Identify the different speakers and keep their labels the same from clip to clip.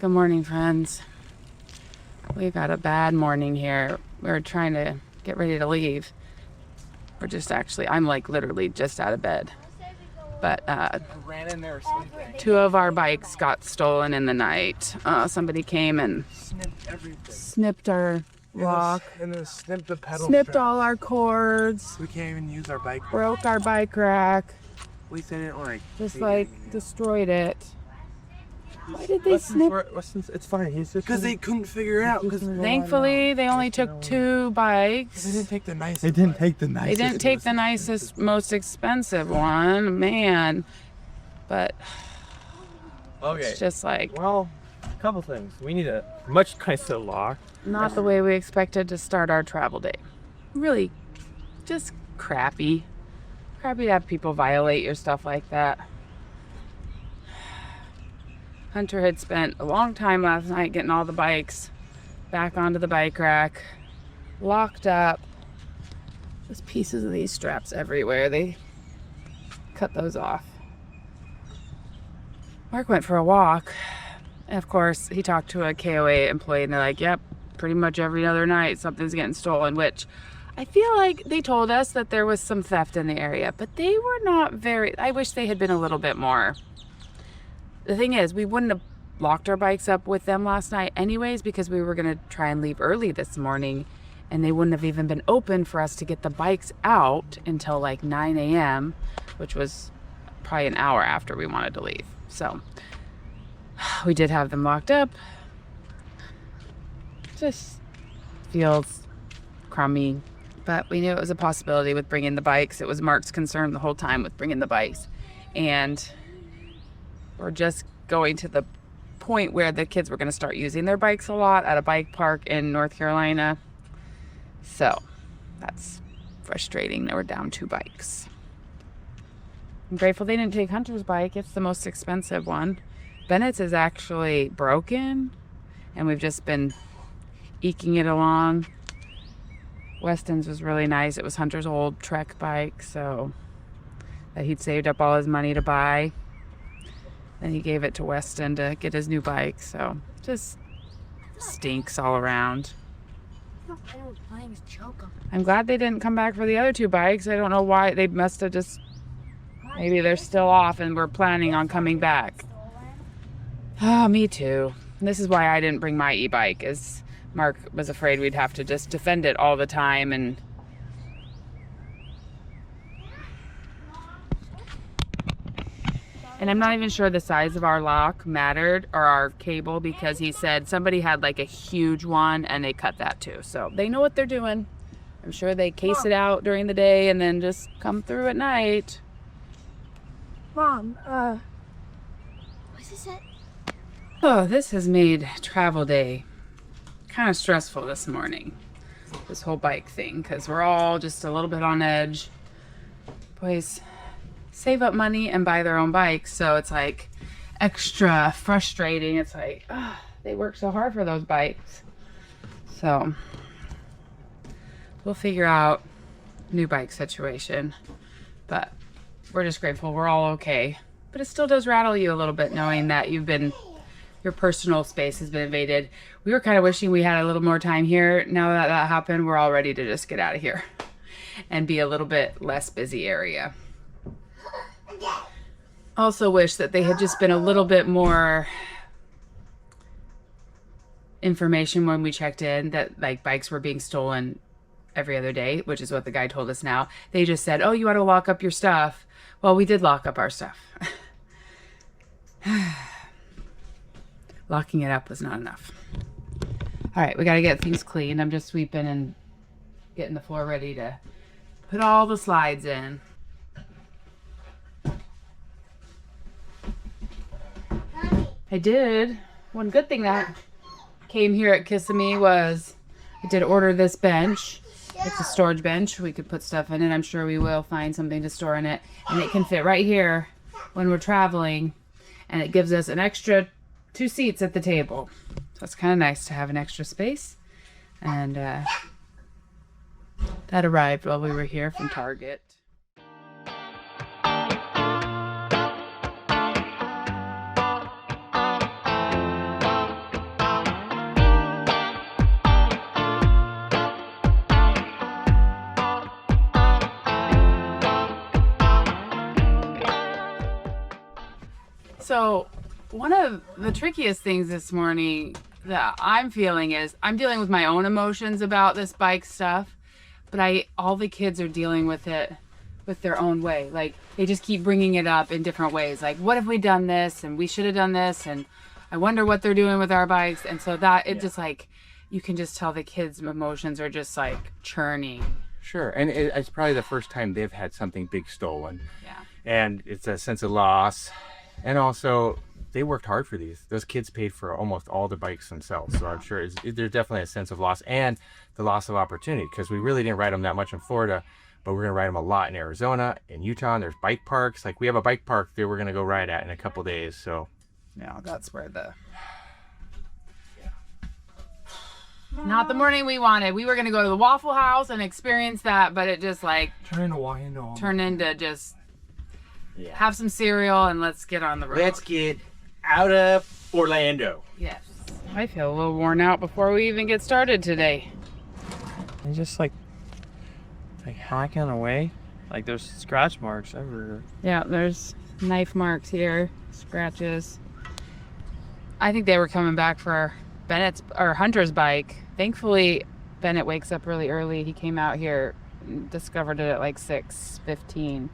Speaker 1: Good morning, friends. We got a bad morning here. We're trying to get ready to leave. We're just actually, I'm like literally just out of bed. But
Speaker 2: I ran in there sleeping.
Speaker 1: 2 of our bikes got stolen in the night. Somebody came and
Speaker 2: Snipped everything.
Speaker 1: snipped our lock,
Speaker 2: And then snipped the pedal
Speaker 1: snipped
Speaker 2: straps.
Speaker 1: all our cords,
Speaker 2: We can't even use our bike.
Speaker 1: broke our bike rack,
Speaker 2: We didn't like.
Speaker 1: just like destroyed it. Why did they snip?
Speaker 2: It's fine. He's just because they couldn't figure it out. Because
Speaker 1: Thankfully, they only took 2 bikes.
Speaker 2: they didn't take the nicest.
Speaker 3: They didn't take the
Speaker 1: They
Speaker 3: nicest.
Speaker 1: didn't take the nicest, most expensive one, man. But
Speaker 3: Okay.
Speaker 1: it's just like
Speaker 3: Well, a couple things. We need a much nicer lock.
Speaker 1: not the way we expected to start our travel day. Really, just crappy. Crappy to have people violate your stuff like that. Hunter had spent a long time last night getting all the bikes back onto the bike rack, locked up. Just pieces of these straps everywhere. They cut those off. Mark went for a walk. And of course, he talked to a KOA employee and they're like, yep, pretty much every other night something's getting stolen, which I feel like they told us that there was some theft in the area, but they were not very, I wish they had been a little bit more. The thing is, we wouldn't have locked our bikes up with them last night anyways because we were going to try and leave early this morning and they wouldn't have even been open for us to get the bikes out until like 9 a.m., which was probably an hour after we wanted to leave. So we did have them locked up. Just feels crummy, but we knew it was a possibility with bringing the bikes. It was Mark's concern the whole time with bringing the bikes. And we're just going to the point where the kids were going to start using their bikes a lot at a bike park in North Carolina. So that's frustrating that we're down 2 bikes. I'm grateful they didn't take Hunter's bike. It's the most expensive one. Bennett's is actually broken and we've just been eking it along. Weston's was really nice. It was Hunter's old Trek bike, so that he'd saved up all his money to buy. Then he gave it to Weston to get his new bike, so just stinks all around. I'm glad they didn't come back for the other 2 bikes. I don't know why. They must have just, maybe they're still off and we're planning on coming back. Oh, me too. And this is why I didn't bring my e-bike, is Mark was afraid we'd have to just defend it all the time. And I'm not even sure the size of our lock mattered, or our cable, because he said somebody had like a huge one and they cut that too. So they know what they're doing. I'm sure they case it out during the day and then just come through at night.
Speaker 4: Mom, what's this at?
Speaker 1: Oh, this has made travel day kind of stressful this morning. This whole bike thing, because we're all just a little bit on edge. Boys save up money and buy their own bikes, so it's like extra frustrating. It's like, oh, they work so hard for those bikes. So we'll figure out new bike situation, but we're just grateful we're all okay. But it still does rattle you a little bit knowing that your personal space has been invaded. We were kind of wishing we had a little more time here. Now that that happened, we're all ready to just get out of here and be a little bit less busy area. Also wish that they had just been a little bit more information when we checked in that like bikes were being stolen every other day, which is what the guy told us now. They just said, oh, you want to lock up your stuff. Well, we did lock up our stuff. Locking it up was not enough. All right, we got to get things cleaned. I'm just sweeping and getting the floor ready to put all the slides in. I did. One good thing that came here at Kissimmee was I did order this bench. It's a storage bench. We could put stuff in it. I'm sure we will find something to store in it. And it can fit right here when we're traveling. And it gives us an extra 2 seats at the table. So it's kind of nice to have an extra space. And that arrived while we were here from Target. So one of the trickiest things this morning that I'm feeling is I'm dealing with my own emotions about this bike stuff, but all the kids are dealing with it with their own way. Like they just keep bringing it up in different ways. Like, what have we done this? And we should have done this. And I wonder what they're doing with our bikes. And so that it just like, you can just tell the kids' emotions are just like churning.
Speaker 5: Sure, and it's probably the first time they've had something big stolen.
Speaker 1: Yeah.
Speaker 5: And it's a sense of loss. And also, they worked hard for these. Those kids paid for almost all the bikes themselves. So I'm sure there's definitely a sense of loss and the loss of opportunity, because we really didn't ride them that much in Florida, but we're going to ride them a lot in Arizona, in Utah, and there's bike parks. Like we have a bike park that we're going to go ride at in a couple days. So
Speaker 1: yeah, that's where not the morning we wanted. We were going to go to the Waffle House and experience that, but it just like turned into just have some cereal and let's get on the road.
Speaker 5: let's get out of Orlando.
Speaker 1: Yes. I feel a little worn out before we even get started today.
Speaker 3: And just like hacking away. Like there's scratch marks everywhere.
Speaker 1: Yeah, there's knife marks here, scratches. I think they were coming back for Bennett's or Hunter's bike. Thankfully, Bennett wakes up really early. He came out here, discovered it at like 6:15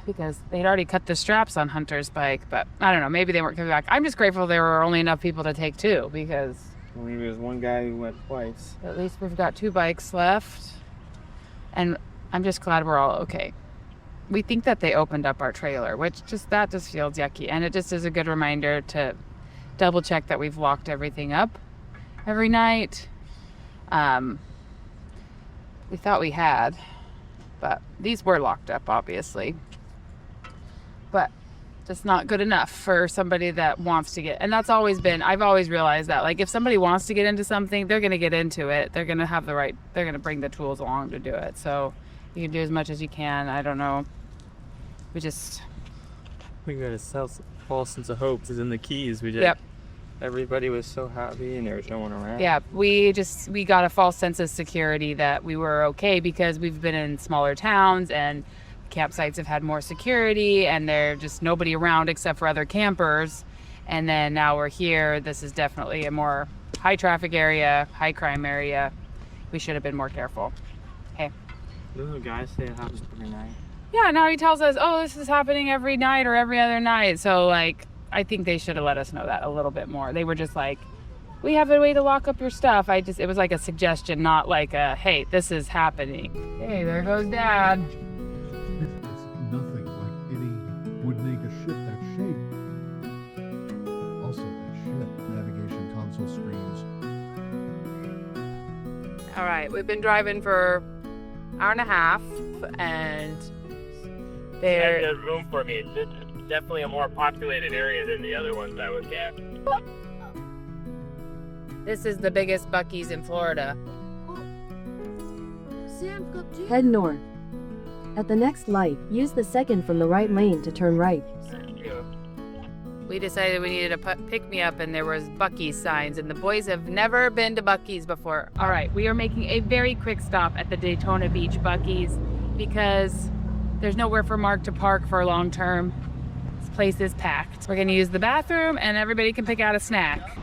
Speaker 1: because they'd already cut the straps on Hunter's bike. But I don't know, maybe they weren't coming back. I'm just grateful there were only enough people to take two, because
Speaker 3: Maybe there's one guy who went twice.
Speaker 1: at least we've got two bikes left. And I'm just glad we're all okay. We think that they opened up our trailer, which just feels yucky. And it just is a good reminder to double check that we've locked everything up every night. We thought we had, but these were locked up, obviously. But just not good enough for somebody that wants to get, and that's always been, I've always realized that, like, if somebody wants to get into something, they're going to get into it. They're going to have they're going to bring the tools along to do it. So you can do as much as you can. I don't know. We
Speaker 3: got a false sense of hope. Is in the keys.
Speaker 1: Yep.
Speaker 3: Everybody was so happy and there was no one around.
Speaker 1: Yeah, we got a false sense of security that we were okay because we've been in smaller towns and campsites have had more security and there's just nobody around except for other campers. And then now we're here. This is definitely a more high traffic area, high crime area. We should have been more careful. Hey.
Speaker 3: Doesn't the guy say it happens every night?
Speaker 1: Yeah, now he tells us, oh, this is happening every night or every other night. So, like, I think they should have let us know that a little bit more. They were just like, we have a way to lock up your stuff. It was like a suggestion, not like a, hey, this is happening. Hey, there goes Dad.
Speaker 6: It's nothing like any would make a ship that shape. Also, the ship navigation console screens.
Speaker 1: All right, we've been driving for an hour and a half, and
Speaker 3: There's room for me. It's definitely a more populated area than the other ones I was at.
Speaker 1: this is the biggest Buc-ee's in Florida.
Speaker 4: Sam's got two.
Speaker 7: Head north. At the next light, use the second from the right lane to turn right.
Speaker 1: We decided we needed a pick-me-up, and there was Buc-ee's signs, and the boys have never been to Buc-ee's before. All right, we are making a very quick stop at the Daytona Beach Buc-ee's because there's nowhere for Mark to park for long term. This place is packed. We're gonna use the bathroom, and everybody can pick out a snack.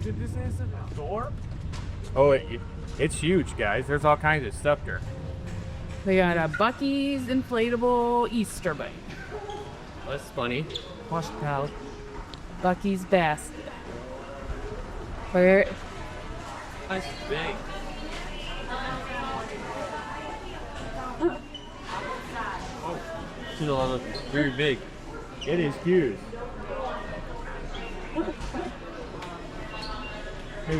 Speaker 3: Did this answer the door?
Speaker 5: Oh, it's huge, guys. There's all kinds of stuff there.
Speaker 1: We got a Buc-ee's inflatable Easter bunny.
Speaker 3: That's funny. Wash the pallet.
Speaker 1: Buc-ee's basket. Where?
Speaker 3: That's big. Oh, it's very big.
Speaker 5: It is huge.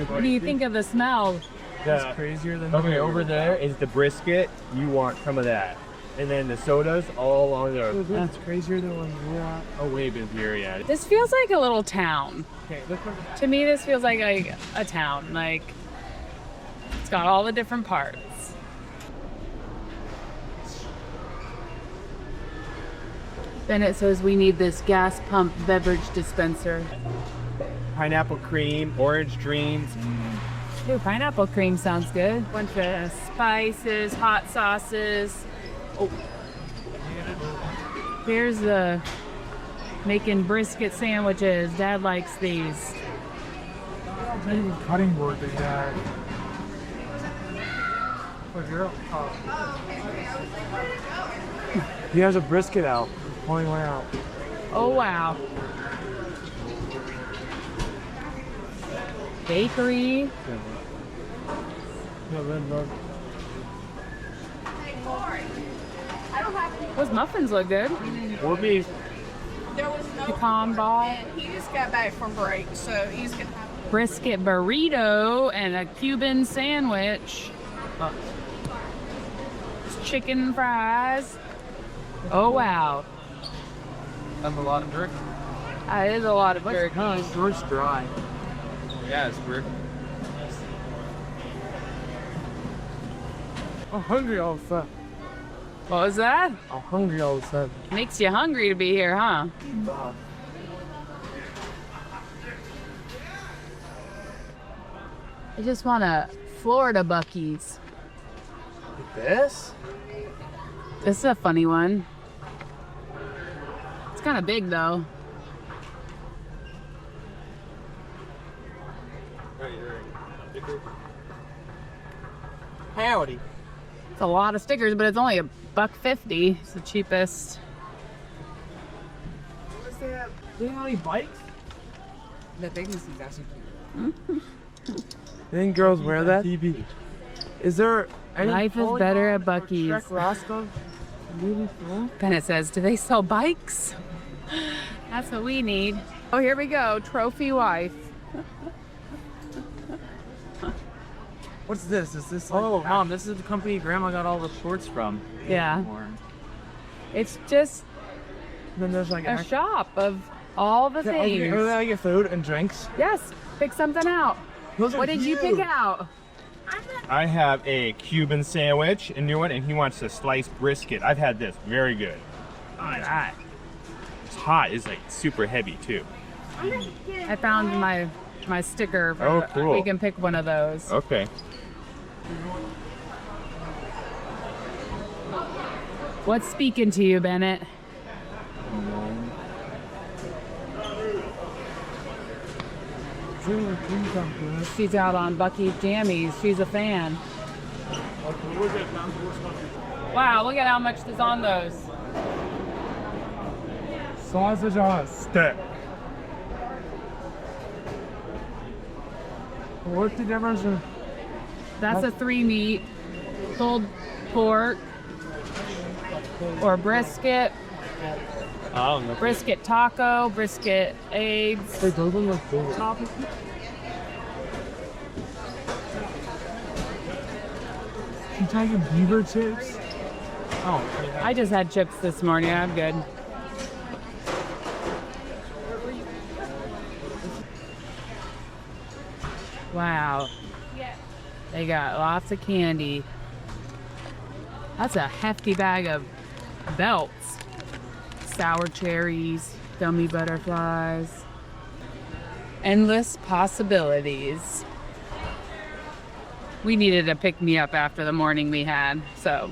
Speaker 1: What do you think of the smell?
Speaker 3: It's crazier than
Speaker 5: Okay, over there is the brisket. You want some of that. And then the sodas all along there.
Speaker 3: That's crazier than when we were at.
Speaker 5: Oh, way busier, yeah.
Speaker 1: This feels like a little town.
Speaker 3: Okay, look what
Speaker 1: To me, this feels like a town. Like, it's got all the different parts. Bennett says we need this gas pump beverage dispenser.
Speaker 5: Pineapple cream, orange dreams.
Speaker 1: Ooh, pineapple cream sounds good. Bunch of spices, hot sauces. Here's the making brisket sandwiches. Dad likes these.
Speaker 2: Maybe cutting board they had. He has a brisket out. Pulling one out.
Speaker 1: Oh wow. Bakery. Those muffins look good.
Speaker 2: Or beef.
Speaker 8: There was no
Speaker 1: Pecan ball.
Speaker 8: and he just got back from break, so he's gonna have
Speaker 1: Brisket burrito and a Cuban sandwich. Chicken fries. Oh wow.
Speaker 3: That's a lot of jerky.
Speaker 1: That is a lot of jerky.
Speaker 2: Yours dry.
Speaker 3: Yeah, it's weird.
Speaker 2: I'm hungry all of a sudden.
Speaker 1: What was that?
Speaker 2: I'm hungry all of a sudden.
Speaker 1: Makes you hungry to be here, huh? I just want a Florida Buc-ee's.
Speaker 2: This?
Speaker 1: This is a funny one. It's kind of big though.
Speaker 2: Howdy.
Speaker 1: It's a lot of stickers, but it's only $1.50. It's the cheapest.
Speaker 2: What's that? Do you have any bikes?
Speaker 8: the bigness is actually cute.
Speaker 2: You think girls wear that? TV. Is there any
Speaker 1: Life is better at Buc-ee's.
Speaker 2: Shrek Roscoe? Movie film?
Speaker 1: Bennett says, do they sell bikes? That's what we need. Oh, here we go. Trophy wife.
Speaker 2: What's this? Is this like
Speaker 3: Oh, Mom, this is the company Grandma got all the shorts from.
Speaker 1: Yeah. It's just
Speaker 2: then there's like
Speaker 1: a shop of all the
Speaker 2: Are they
Speaker 1: things.
Speaker 2: like food and drinks?
Speaker 1: Yes, pick something out.
Speaker 2: Those are
Speaker 1: What did you pick
Speaker 2: huge.
Speaker 1: out?
Speaker 9: I have a Cuban sandwich, a new one, and he wants a sliced brisket. I've had this, very good.
Speaker 1: Alright.
Speaker 9: It's hot, it's like super heavy too.
Speaker 1: I found my sticker. For
Speaker 9: Oh, cool.
Speaker 1: We can pick one of those.
Speaker 9: Okay.
Speaker 1: What's speaking to you, Bennett? She's out on Buc-ee's jammies. She's a fan. Wow, look at how much is on those.
Speaker 2: Sausage on a stick. What's the difference in
Speaker 1: That's a 3-meat, pulled pork, or brisket,
Speaker 3: Oh, no.
Speaker 1: brisket taco, brisket eggs.
Speaker 2: Wait, those ones look good. You taking beaver chips?
Speaker 3: Oh,
Speaker 1: I just had chips this morning. I'm good. Wow. They got lots of candy. That's a hefty bag of belts. Sour cherries, gummy butterflies. Endless possibilities. We needed a pick-me-up after the morning we had, so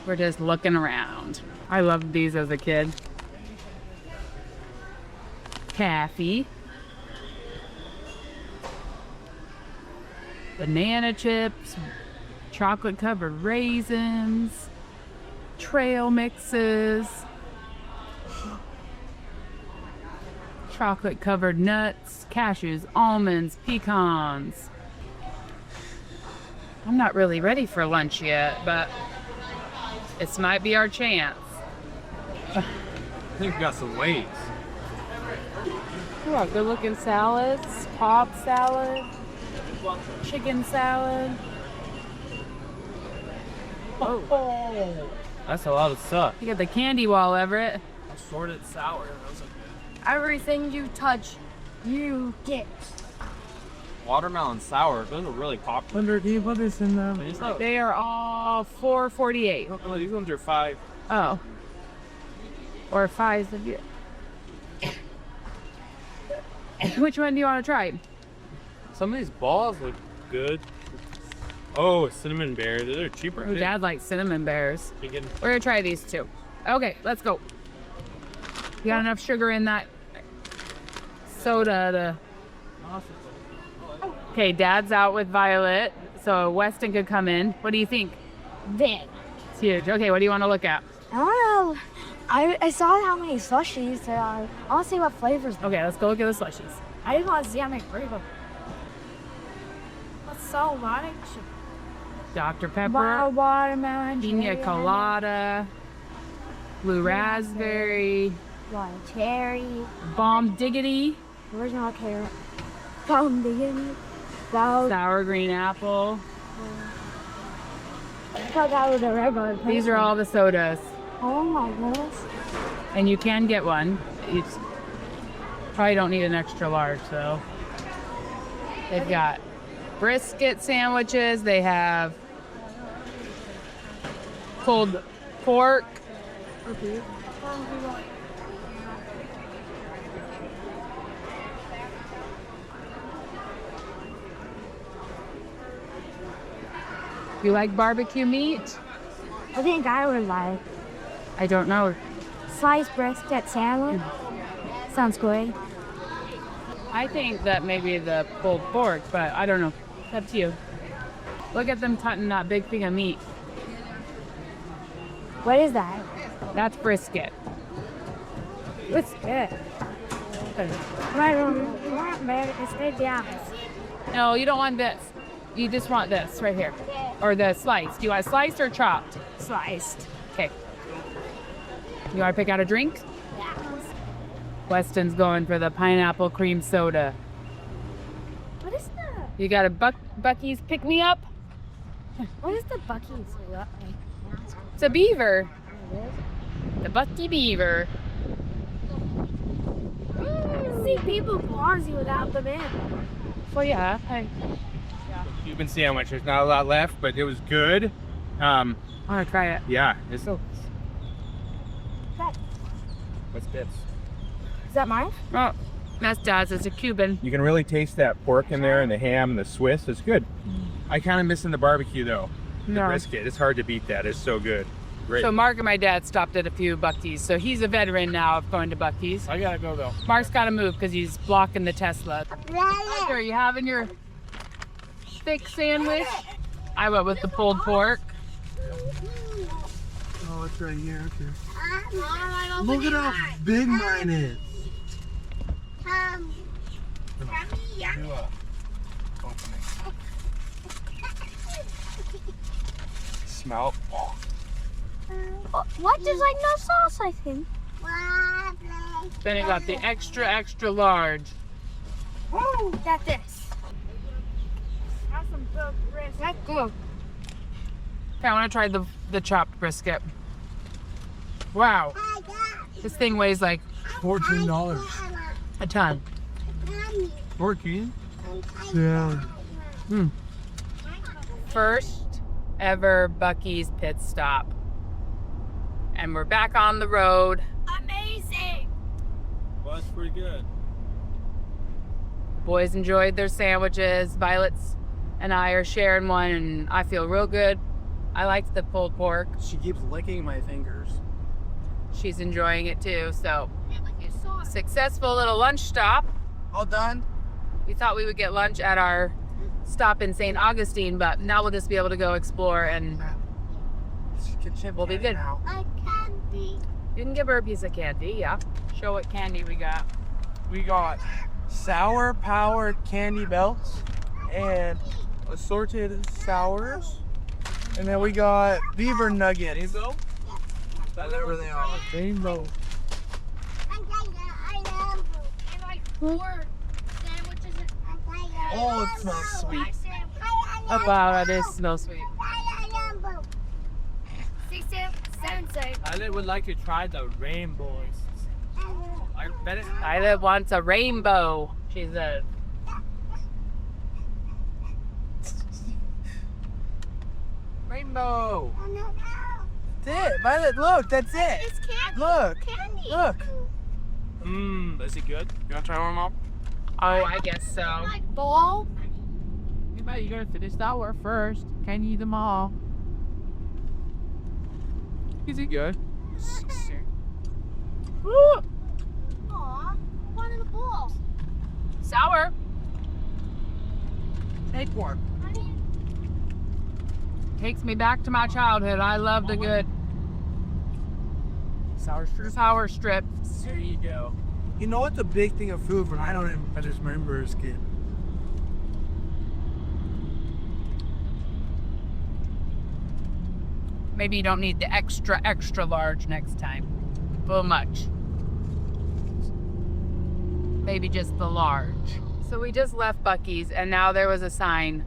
Speaker 1: we're just looking around. I loved these as a kid. Taffy. Banana chips, chocolate covered raisins, trail mixes, chocolate covered nuts, cashews, almonds, pecans. I'm not really ready for lunch yet, but this might be our chance.
Speaker 3: I think we got some weights.
Speaker 1: Ooh, good looking salads, Cobb salad, chicken salad. Oh.
Speaker 3: That's a lot of stuff.
Speaker 1: You got the candy wall, Everett.
Speaker 3: Assorted sour. Those are good.
Speaker 4: Everything you touch, you get.
Speaker 3: Watermelon sour. Those are really popular.
Speaker 2: Under, can you put this in them?
Speaker 3: These ones
Speaker 1: They are all $4.48.
Speaker 3: are $5.
Speaker 1: Oh. Or 5 of you. Which one do you want to try?
Speaker 3: Some of these balls look good. Oh, cinnamon bears. They're cheaper.
Speaker 1: Oh, Dad likes cinnamon bears.
Speaker 3: Thinking,
Speaker 1: We're gonna try these too. Okay, let's go. You got enough sugar in that soda to... Okay, Dad's out with Violet, so Weston could come in. What do you think?
Speaker 4: Big.
Speaker 1: It's huge. Okay, what do you want to look at?
Speaker 4: I don't know. I saw how many slushies there are. I want to see what flavors.
Speaker 1: Okay, let's go look at the slushies.
Speaker 4: I just want to see how many flavors. What's so much?
Speaker 1: Dr. Pepper,
Speaker 4: Watermelon,
Speaker 1: Pina
Speaker 4: cherry,
Speaker 1: Colada, Blue Raspberry,
Speaker 4: cherry,
Speaker 1: Bomb Diggity,
Speaker 4: original carrot, diggity,
Speaker 1: Sour Green Apple.
Speaker 4: I thought that was a regular.
Speaker 1: These are all the sodas,
Speaker 4: Oh my goodness.
Speaker 1: and you can get one. You probably don't need an extra large, though. They've got brisket sandwiches. They have pulled pork. You like barbecue meat?
Speaker 4: I think I would like
Speaker 1: I don't know.
Speaker 4: sliced brisket sandwich. Sounds great.
Speaker 1: I think that maybe the pulled pork, but I don't know. It's up to you. Look at them cutting that big thing of meat.
Speaker 4: What is that?
Speaker 1: That's brisket.
Speaker 4: It's good. I don't want man. It's good, yeah.
Speaker 1: No, you don't want this. You just want this right here. Or the sliced. Do you want sliced or chopped?
Speaker 4: Sliced.
Speaker 1: Okay. You want to pick out a drink? Weston's going for the pineapple cream soda.
Speaker 4: What is that?
Speaker 1: You got a Buc-ee's pick me up?
Speaker 4: What is the Buc-ee's?
Speaker 1: It's a beaver. The Buc-ee beaver.
Speaker 4: See people ballsy without them in.
Speaker 1: Well, yeah.
Speaker 9: Cuban sandwich. There's not a lot left, but it was good.
Speaker 1: I want to try it.
Speaker 9: Yeah. It's,
Speaker 4: That-
Speaker 9: what's this?
Speaker 4: Is that mine?
Speaker 1: Oh, that's Dad's. It's a Cuban.
Speaker 9: You can really taste that pork in there and the ham and the Swiss. It's good. I kind of missing the barbecue though. The
Speaker 1: No.
Speaker 9: brisket. It's hard to beat that. It's so good. Great.
Speaker 1: So Mark and my dad stopped at a few Buc-ee's. So he's a veteran now of going to Buc-ee's.
Speaker 3: I gotta go though.
Speaker 1: Mark's got to move because he's blocking the Tesla. Are you having your thick sandwich? I went with the pulled pork.
Speaker 2: Oh, it's right here. Okay. Look at how big mine is.
Speaker 3: Smell.
Speaker 4: What? There's like no sauce, I think.
Speaker 1: Then it got the extra large.
Speaker 4: Got this. Have some good brisket. That's good.
Speaker 1: Okay, I want to try the chopped brisket. Wow. This thing weighs like
Speaker 2: $14.
Speaker 1: a ton.
Speaker 3: 14?
Speaker 2: Yeah.
Speaker 1: First ever Buc-ee's pit stop. And we're back on the road.
Speaker 4: Amazing.
Speaker 3: Well, that's pretty good.
Speaker 1: Boys enjoyed their sandwiches. Violet's and I are sharing one, and I feel real good. I liked the pulled pork.
Speaker 2: She keeps licking my fingers.
Speaker 1: She's enjoying it too. So, successful little lunch stop.
Speaker 2: All done?
Speaker 1: We thought we would get lunch at our stop in St. Augustine, but now we'll just be able to go explore and we'll be good. You can give her a piece of candy, yeah. Show what candy we got.
Speaker 2: We got sour powered candy belts and assorted sours. And then we got beaver nuggets. Rainbow? Whatever they are. Rainbow. Oh, it smells sweet.
Speaker 1: Wow, that is so sweet.
Speaker 3: I would like to try the rainbows. I bet it.
Speaker 1: Violet wants a rainbow, she said.
Speaker 2: Rainbow. That's it. Violet, look, that's it.
Speaker 4: It's candy.
Speaker 2: Look.
Speaker 4: Candy.
Speaker 2: Look.
Speaker 3: Is it good? You wanna try one, Mom?
Speaker 1: Oh, I guess so.
Speaker 4: Like ball.
Speaker 1: But you gotta finish the hour first. Can't eat them all. Is it good? Woo!
Speaker 4: Aw, one in the bowl.
Speaker 1: Sour.
Speaker 2: Acorn.
Speaker 1: Takes me back to my childhood. I loved a good sour strips.
Speaker 2: There you go. You know what's a big thing of food when I just remember as a kid?
Speaker 1: Maybe you don't need the extra large next time. A little much. Maybe just the large. So we just left Buc-ee's and now there was a sign.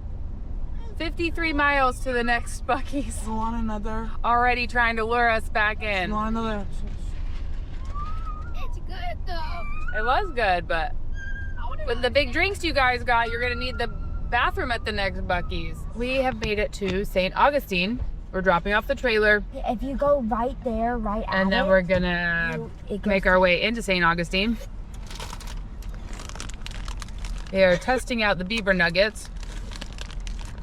Speaker 1: 53 miles to the next Buc-ee's.
Speaker 2: You want another?
Speaker 1: Already trying to lure us back in.
Speaker 2: You want another?
Speaker 4: It's good though.
Speaker 1: It was good, but with the big drinks you guys got, you're gonna need the bathroom at the next Buc-ee's. We have made it to St. Augustine. We're dropping off the trailer.
Speaker 4: If you go right there, right at
Speaker 1: And then we're gonna make our way into St. Augustine. They are testing out the beaver nuggets.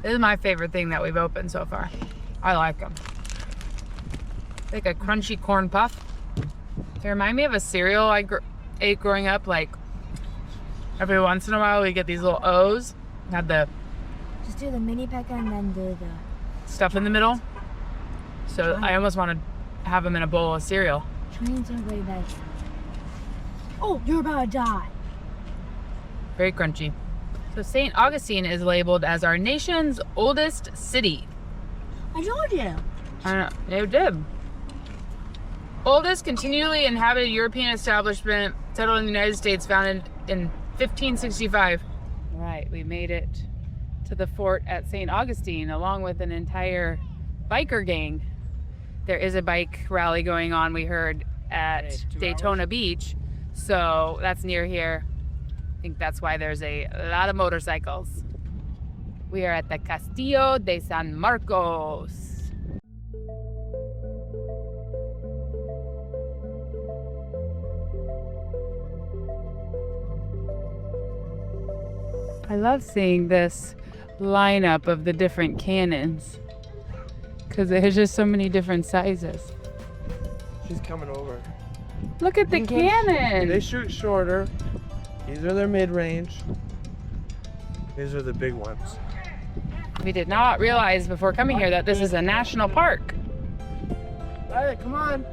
Speaker 1: This is my favorite thing that we've opened so far. I like them. Like a crunchy corn puff. They remind me of a cereal I ate growing up. Like every once in a while we get these little O's. Had the
Speaker 4: just do the mini pecker and then do the
Speaker 1: stuff in the middle. So I almost want to have them in a bowl of cereal.
Speaker 4: trains are way better. Oh, you're about to die.
Speaker 1: Very crunchy. So St. Augustine is labeled as our nation's oldest city.
Speaker 4: I told you.
Speaker 1: I know, they did. Oldest continually inhabited European establishment settled in the United States, founded in 1565. All right, we made it to the fort at St. Augustine along with an entire biker gang. There is a bike rally going on, we heard, at Daytona Beach. So that's near here. I think that's why there's a lot of motorcycles. We are at the Castillo de San Marcos. I love seeing this lineup of the different cannons because there's just so many different sizes.
Speaker 2: She's coming over.
Speaker 1: Look at the cannon.
Speaker 2: They shoot shorter. These are their mid-range. These are the big ones.
Speaker 1: We did not realize before coming here that this is a national park.
Speaker 2: All right, come on.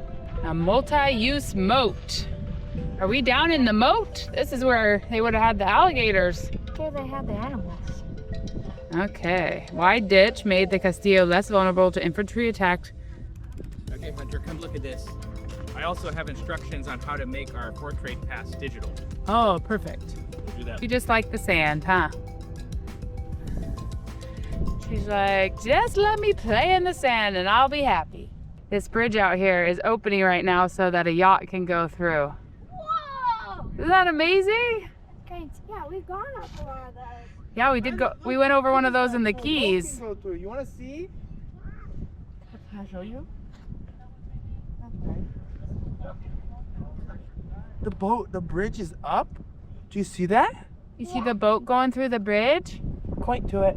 Speaker 1: A multi-use moat. Are we down in the moat? This is where they would have had the alligators.
Speaker 4: Here they have the animals.
Speaker 1: Okay. Wide ditch made the Castillo less vulnerable to infantry attack.
Speaker 10: Okay, Hunter, come look at this. I also have instructions on how to make our portrait pass digital.
Speaker 1: Oh, perfect.
Speaker 10: Do that.
Speaker 1: You just like the sand, huh? She's like, just let me play in the sand and I'll be happy. This bridge out here is opening right now so that a yacht can go through.
Speaker 4: Whoa!
Speaker 1: Isn't that amazing?
Speaker 4: Okay, yeah, we've gone up a lot of those.
Speaker 1: Yeah, we did go. We went over one of those in the Keys.
Speaker 2: Go through. You want to see? Can I show you? The boat, the bridge is up. Do you see that?
Speaker 1: You see the boat going through the bridge?
Speaker 2: Point to it.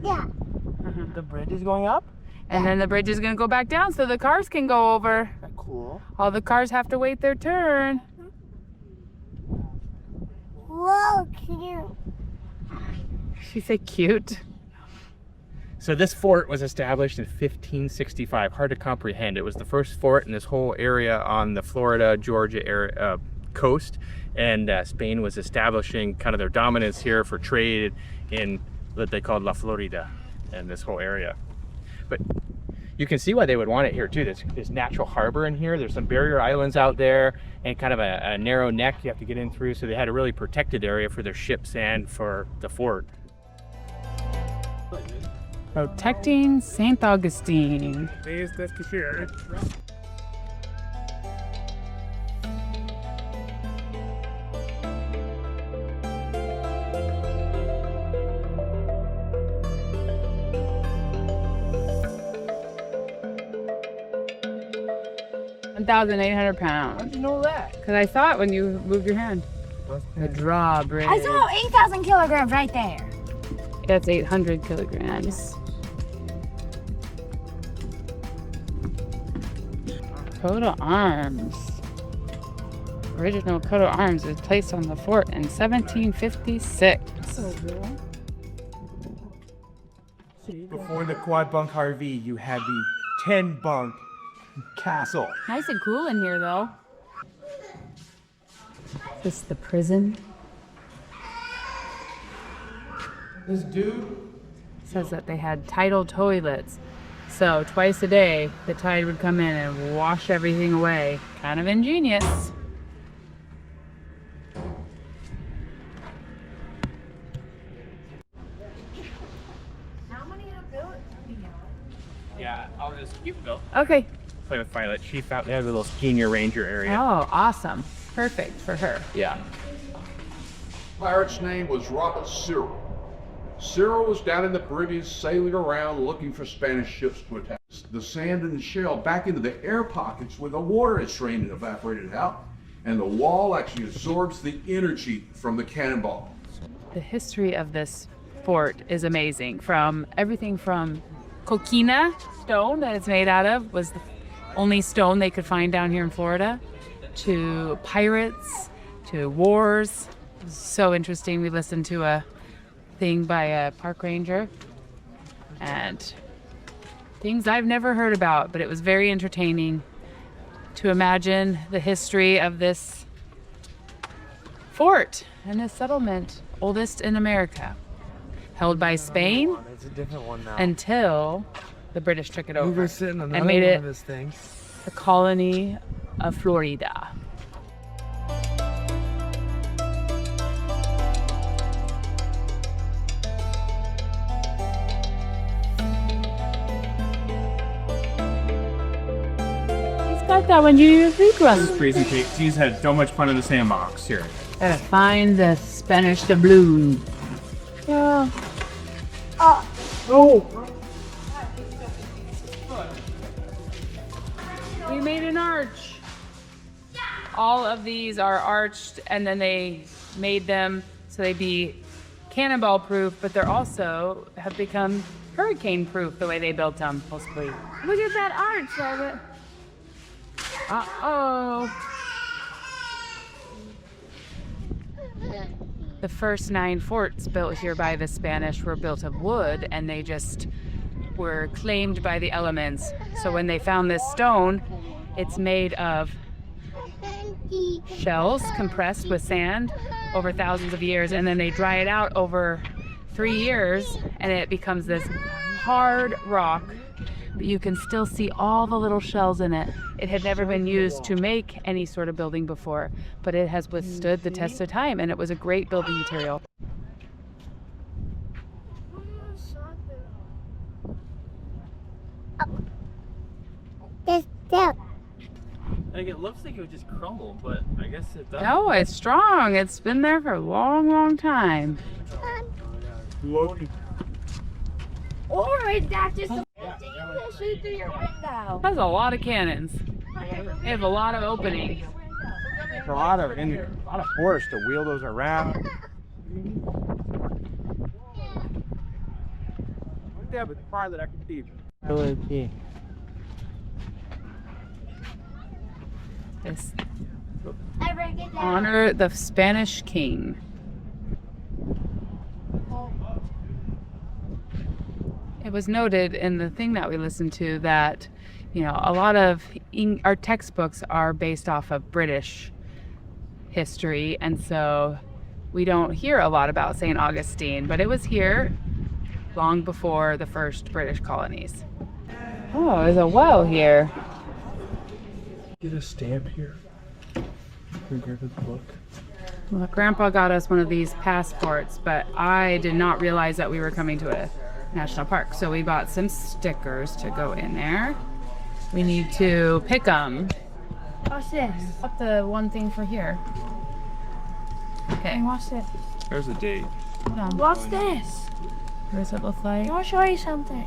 Speaker 4: Yeah.
Speaker 2: The bridge is going up.
Speaker 1: And then the bridge is going to go back down so the cars can go over.
Speaker 2: Cool.
Speaker 1: All the cars have to wait their turn.
Speaker 4: Whoa, cute.
Speaker 1: She said cute.
Speaker 5: So this fort was established in 1565. Hard to comprehend. It was the first fort in this whole area on the Florida, Georgia area, coast. And Spain was establishing kind of their dominance here for trade in what they called La Florida and this whole area. But you can see why they would want it here too. There's this natural harbor in here. There's some barrier islands out there and kind of a narrow neck you have to get in through. So they had a really protected area for their ships and for the fort.
Speaker 1: Protecting St. Augustine. £1,800.
Speaker 2: How'd you know that?
Speaker 1: Because I saw it when you moved your hand. The drawbridge.
Speaker 4: I saw 8,000 kilograms right there.
Speaker 1: That's 800 kilograms. Coat of arms. Original coat of arms was placed on the fort in 1756.
Speaker 9: Before the quad bunk RV, you had the 10 bunk castle.
Speaker 1: Nice and cool in here, though. Is this the prison?
Speaker 2: This dude.
Speaker 1: Says that they had tidal toilets. So twice a day, the tide would come in and wash everything away. Kind of ingenious.
Speaker 10: Yeah, I'll just keep it built.
Speaker 1: Okay.
Speaker 10: Play with Violet. She found they have a little senior ranger area.
Speaker 1: Oh, awesome. Perfect for her.
Speaker 10: Yeah.
Speaker 6: Pirate's name was Robert Cyril. Cyril was down in the Caribbean sailing around looking for Spanish ships to attack. The sand and the shell back into the air pockets where the water is drained and evaporated out, and the wall actually absorbs the energy from the cannonball.
Speaker 1: The history of this fort is amazing. From everything from coquina stone that it's made out of, was the only stone they could find down here in Florida, to pirates, to wars. It was so interesting. We listened to a thing by a park ranger and things I've never heard about, but it was very entertaining to imagine the history of this fort and this settlement, oldest in America, held by Spain
Speaker 3: It's a different one now.
Speaker 1: until the British took it over
Speaker 3: We're sitting on
Speaker 1: and made
Speaker 3: one
Speaker 1: it
Speaker 3: of this thing.
Speaker 1: the colony of Florida. Got that when you use free runs.
Speaker 10: Presentation. She's had so much fun in the sandbox here.
Speaker 1: Gotta find the Spanish doubloon. Yeah. We made an arch. All of these are arched, and then they made them so they'd be cannonball proof, but they're also have become hurricane proof the way they built them, mostly. Look at that arch, Robert. Uh-oh. The first 9 forts built here by the Spanish were built of wood, and they just were claimed by the elements. So when they found this stone, it's made of shells compressed with sand over thousands of years, and then they dry it out over 3 years, and it becomes this hard rock. But you can still see all the little shells in it. It had never been used to make any sort of building before, but it has withstood the test of time, and it was a great building material.
Speaker 3: Like it looks like it would just crumble, but I guess it doesn't.
Speaker 1: No, it's strong. It's been there for a long, long time.
Speaker 4: Or is that just a shoot through your window?
Speaker 1: That's a lot of cannons. They have a lot of openings.
Speaker 9: There's a lot of force to wheel those around. Yeah, but far that I can see.
Speaker 1: This honor the Spanish king. It was noted in the thing that we listened to that, you know, a lot of our textbooks are based off of British history, and so we don't hear a lot about St. Augustine, but it was here long before the first British colonies. Oh, there's a well here.
Speaker 3: Get a stamp here. Grab a book.
Speaker 1: Well, Grandpa got us one of these passports, but I did not realize that we were coming to a national park. So we bought some stickers to go in there. We need to pick them.
Speaker 4: What's this?
Speaker 1: Up the one thing for here. Okay.
Speaker 4: And what's this?
Speaker 3: There's a date.
Speaker 4: What's this?
Speaker 1: What does it look like?
Speaker 4: I want to show you something.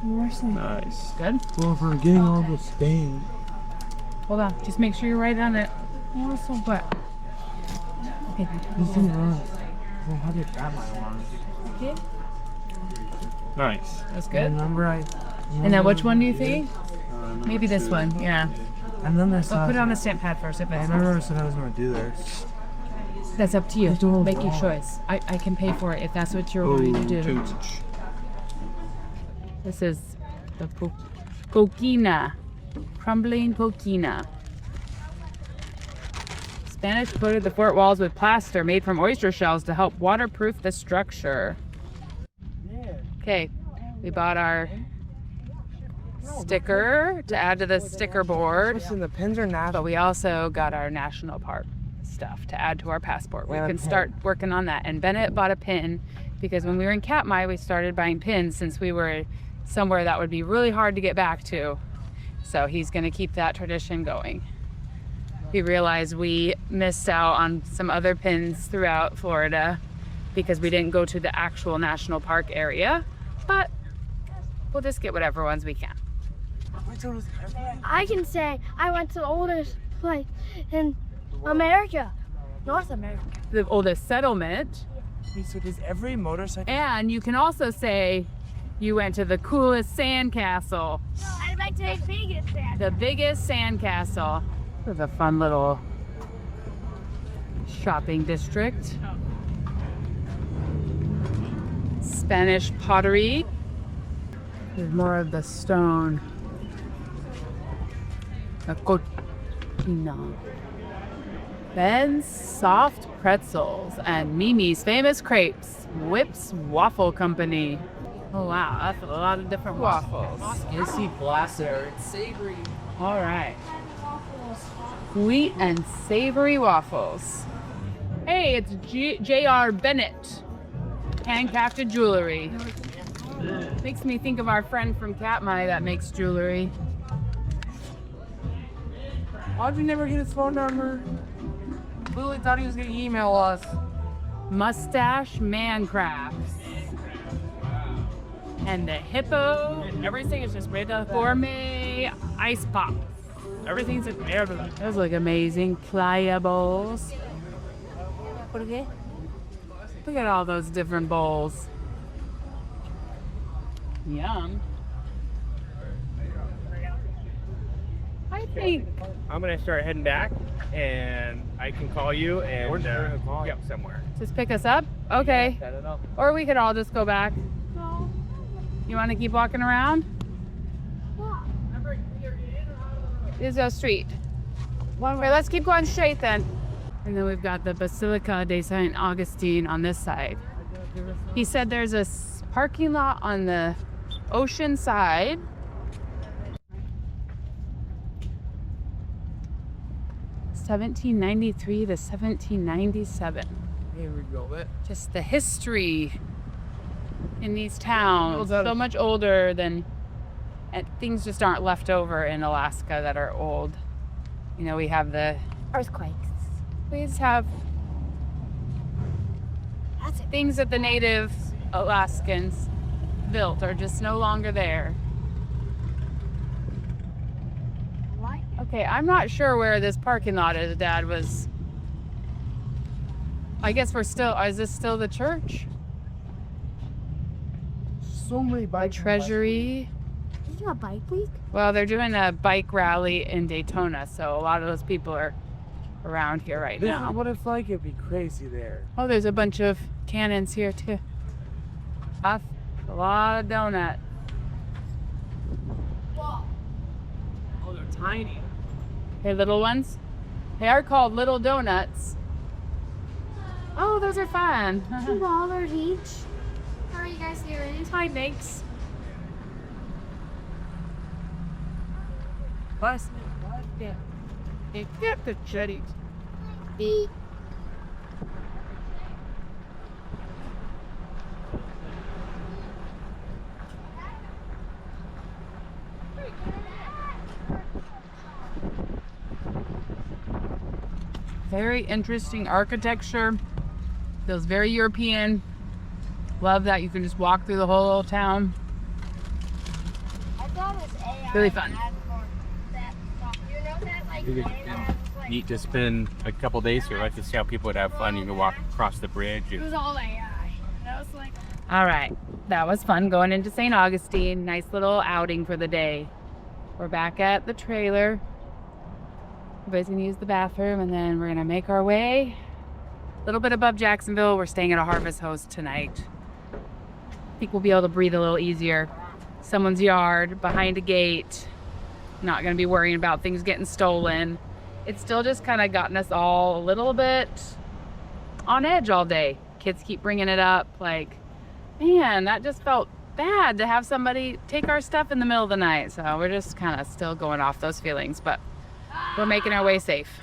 Speaker 3: Nice.
Speaker 1: Good?
Speaker 3: Well, if we're getting all the stain.
Speaker 1: Hold on. Just make sure you're right on it. Oh, it's so wet.
Speaker 3: How did grab my alarm?
Speaker 1: Okay.
Speaker 3: Nice.
Speaker 1: That's good.
Speaker 3: Remember
Speaker 1: And then which one do you think? Maybe this one. Yeah.
Speaker 3: And then there's
Speaker 1: I'll put it on the stamp pad first. If
Speaker 3: I
Speaker 1: it's
Speaker 3: remember I said I was going to do this.
Speaker 1: That's up to you. Make your choice. I can pay for it if that's what you're going to do. This is the coquina. Crumbling coquina. Spanish coated the fort walls with plaster made from oyster shells to help waterproof the structure. Okay, we bought our sticker to add to the sticker board.
Speaker 2: Listen, the pins are nasty.
Speaker 1: But we also got our national park stuff to add to our passport. We can start working on that. And Bennett bought a pin because when we were in Katmai, we started buying pins since we were somewhere that would be really hard to get back to. So he's gonna keep that tradition going. We realized we missed out on some other pins throughout Florida because we didn't go to the actual national park area, but we'll just get whatever ones we can.
Speaker 4: I can say I went to the oldest place in America, North America.
Speaker 1: The oldest settlement.
Speaker 2: So does every motorcycle?
Speaker 1: And you can also say you went to the coolest sand castle.
Speaker 4: No, I went to the biggest sand.
Speaker 1: The biggest sand castle. This is a fun little shopping district. Spanish pottery. There's more of the stone. The coquina. Ben's soft pretzels and Mimi's famous crepes. Whip's Waffle Company. Oh wow, that's a lot of different waffles.
Speaker 3: Spicy blaster. It's savory.
Speaker 1: All right. Sweet and savory waffles. Hey, it's J.R. Bennett. Handcrafted jewelry. Makes me think of our friend from Katmai that makes jewelry.
Speaker 2: Why'd we never get his phone number? Lily thought he was gonna email us.
Speaker 1: Mustache Man Crafts. And the hippo. Everything is just made of gourmet ice pop. Everything's there. Those look amazing. Pliables. Look at all those different bowls. Yum. I think
Speaker 10: I'm gonna start heading back, and I can call you and yep, somewhere.
Speaker 1: just pick us up. Okay.
Speaker 10: Set it up.
Speaker 1: Or we could all just go back.
Speaker 4: No.
Speaker 1: You want to keep walking around? Is a street. One way. Let's keep going straight then. And then we've got the Basilica de Saint Augustine on this side. He said there's a parking lot on the ocean side. (1793 to 1797).
Speaker 2: Here we go.
Speaker 1: Just the history in these towns, so much older than, and things just aren't left over in Alaska that are old. You know, we have the
Speaker 4: Earthquakes.
Speaker 1: we just have
Speaker 4: That's it.
Speaker 1: things that the native Alaskans built are just no longer there.
Speaker 4: What?
Speaker 1: Okay, I'm not sure where this parking lot is. Dad was. I guess we're still. Is this still the church?
Speaker 2: So many
Speaker 1: The
Speaker 2: bike
Speaker 1: Treasury.
Speaker 4: Is it a bike week?
Speaker 1: Well, they're doing a bike rally in Daytona, so a lot of those people are around here right now.
Speaker 2: What if like it'd be crazy there?
Speaker 1: Oh, there's a bunch of cannons here too. A lot of donut.
Speaker 2: Oh, they're tiny.
Speaker 1: Hey, little ones. They are called little donuts. Oh, those are fun.
Speaker 4: $2 each. How are you guys doing?
Speaker 1: Hi, thanks.
Speaker 2: Plus,
Speaker 1: Yeah. Get the cherries.
Speaker 4: Beep.
Speaker 1: Very interesting architecture. Feels very European. Love that you can just walk through the whole old town.
Speaker 4: I thought it was AI.
Speaker 1: Really fun.
Speaker 4: That song. You know that like
Speaker 5: Neat to spend a couple days here, right? To see how people would have fun. You can walk across the bridge.
Speaker 4: It was all AI. That was like.
Speaker 1: All right, that was fun going into St. Augustine. Nice little outing for the day. We're back at the trailer. Everybody's gonna use the bathroom, and then we're gonna make our way a little bit above Jacksonville. We're staying at a Harvest Host tonight. I think we'll be able to breathe a little easier. Someone's yard, behind a gate. Not gonna be worrying about things getting stolen. It's still just kind of gotten us all a little bit on edge all day. Kids keep bringing it up, like, man, that just felt bad to have somebody take our stuff in the middle of the night. So we're just kind of still going off those feelings, but we're making our way safe.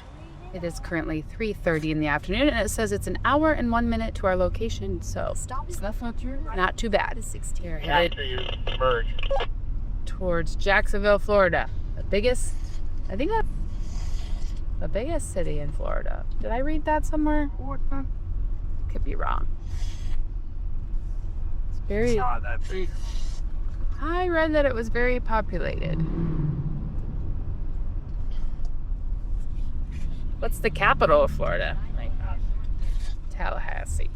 Speaker 1: It is currently 3:30 in the afternoon, and it says it's an hour and 1 minute to our location, so that's not too bad. We're headed towards Jacksonville, Florida. The biggest, I think that's the biggest city in Florida. Did I read that somewhere? Could be wrong. It's very, I read that it was very populated. What's the capital of Florida? Tallahassee.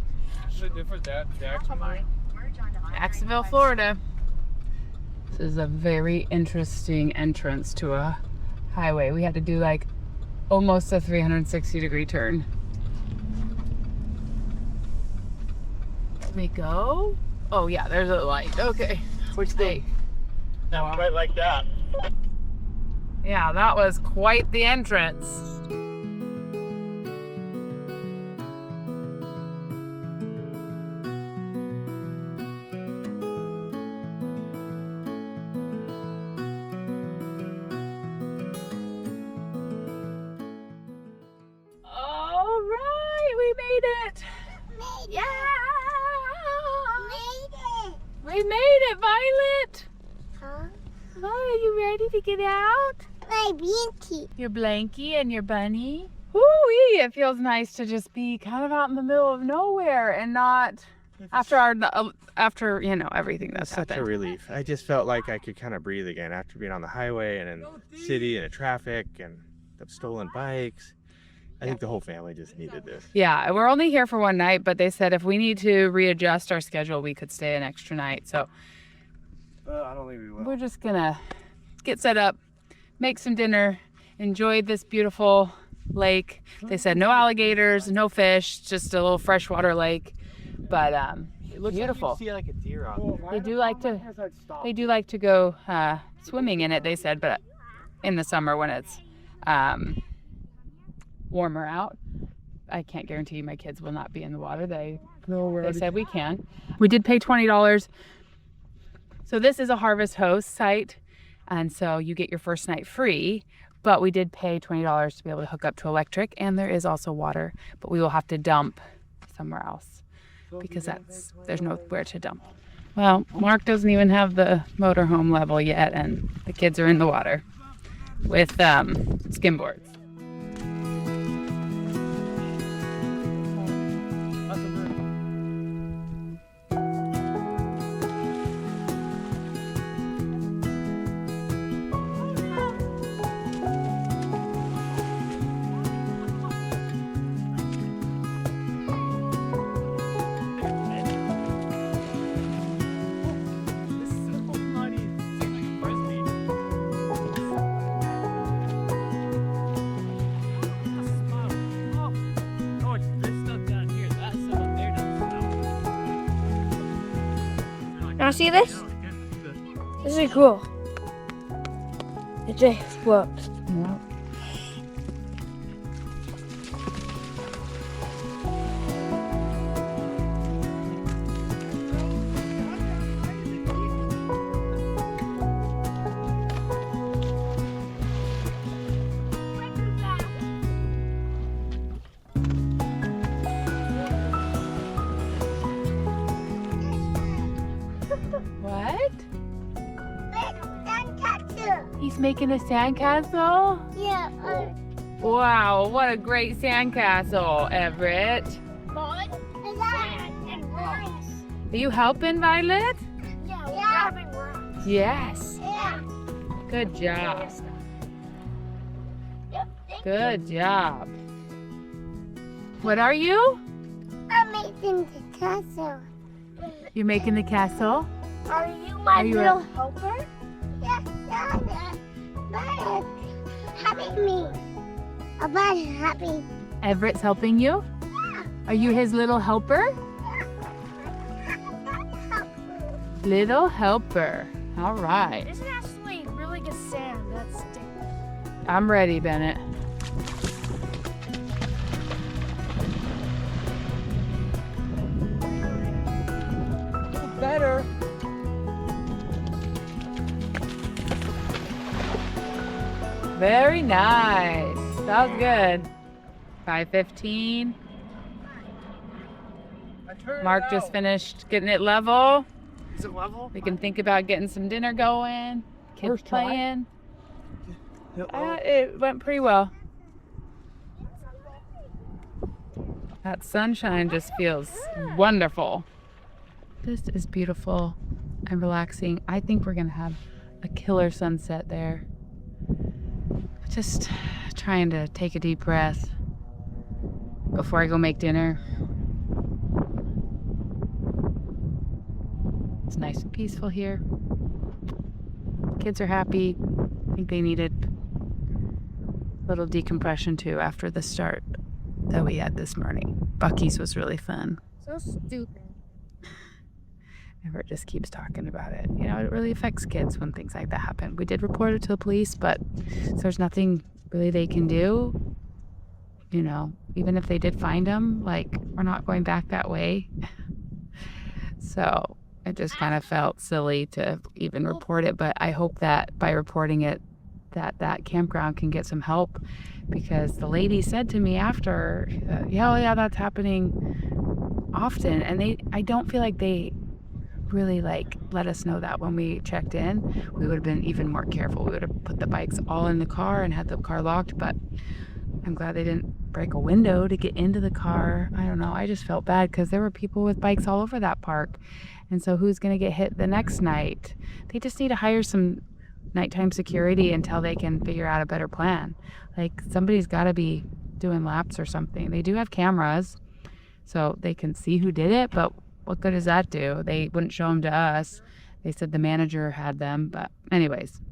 Speaker 1: Jacksonville, Florida. This is a very interesting entrance to a highway. We had to do like almost a 360-degree turn. Let me go. Oh yeah, there's a light. Okay. Which day?
Speaker 9: Not quite like that.
Speaker 1: Yeah, that was quite the entrance.
Speaker 4: Yeah!
Speaker 1: We made it, Violet!
Speaker 4: Huh?
Speaker 1: Oh, are you ready to get out?
Speaker 4: My blankie.
Speaker 1: Your blankie and your bunny? Woo-wee! It feels nice to just be kind of out in the middle of nowhere and not after you know, everything that's
Speaker 3: Such a relief. I just felt like I could kind of breathe again after being on the highway and in the city and the traffic and the stolen bikes. I think the whole family just needed this.
Speaker 1: Yeah, we're only here for one night, but they said if we need to readjust our schedule, we could stay an extra night. So
Speaker 3: I don't think we will.
Speaker 1: we're just gonna get set up, make some dinner, enjoy this beautiful lake. They said no alligators, no fish, just a little freshwater lake, but
Speaker 3: It looks
Speaker 1: beautiful.
Speaker 3: Like you see like a deer on there.
Speaker 1: They do like to go swimming in it, they said, but in the summer when it's warmer out, I can't guarantee my kids will not be in the water. They said we can. We did pay $20. So this is a Harvest Host site, and so you get your first night free, but we did pay $20 to be able to hook up to electric, and there is also water, but we will have to dump somewhere else because there's nowhere to dump. Well, Mark doesn't even have the motorhome level yet, and the kids are in the water with skimboards.
Speaker 4: Now see this? This is cool. It just works.
Speaker 1: Yeah. What? He's making a sandcastle?
Speaker 4: Yeah.
Speaker 1: Wow, what a great sandcastle, Everett. Are you helping, Violet?
Speaker 4: Yeah, we're grabbing rocks.
Speaker 1: Yes.
Speaker 4: Yeah.
Speaker 1: Good job.
Speaker 4: Yep.
Speaker 1: Good job. What are you?
Speaker 4: I'm making the castle.
Speaker 1: You're making the castle?
Speaker 4: Are you my
Speaker 1: you
Speaker 4: little helper? Yes, but helping me. About happy.
Speaker 1: Everett's helping you? Are you his little helper? Little helper. All right.
Speaker 4: This is actually really good sand. That's
Speaker 1: I'm ready, Bennett.
Speaker 2: Better.
Speaker 1: Very nice. That was good. 5:15. Mark just finished getting it level.
Speaker 2: Is it level?
Speaker 1: We can think about getting some dinner going. Kids
Speaker 2: First try?
Speaker 1: playing. It went pretty well. That sunshine just feels wonderful. This is beautiful and relaxing. I think we're gonna have a killer sunset there. Just trying to take a deep breath before I go make dinner. It's nice and peaceful here. Kids are happy. I think they needed a little decompression too after the start that we had this morning. Buc-ee's was really fun.
Speaker 4: so stupid.
Speaker 1: Everett just keeps talking about it. You know, it really affects kids when things like that happen. We did report it to the police, but there's nothing really they can do. You know, even if they did find him, like, we're not going back that way. So it just kind of felt silly to even report it, but I hope that by reporting it, that campground can get some help, because the lady said to me after, yeah, that's happening often, and I don't feel like they really let us know that when we checked in. We would have been even more careful. We would have put the bikes all in the car and had the car locked, but I'm glad they didn't break a window to get into the car. I don't know, I just felt bad because there were people with bikes all over that park, and so who's gonna get hit the next night? They just need to hire some nighttime security until they can figure out a better plan. Like, somebody's got to be doing laps or something. They do have cameras, so they can see who did it, but what good does that do? They wouldn't show them to us. They said the manager had them, but anyways,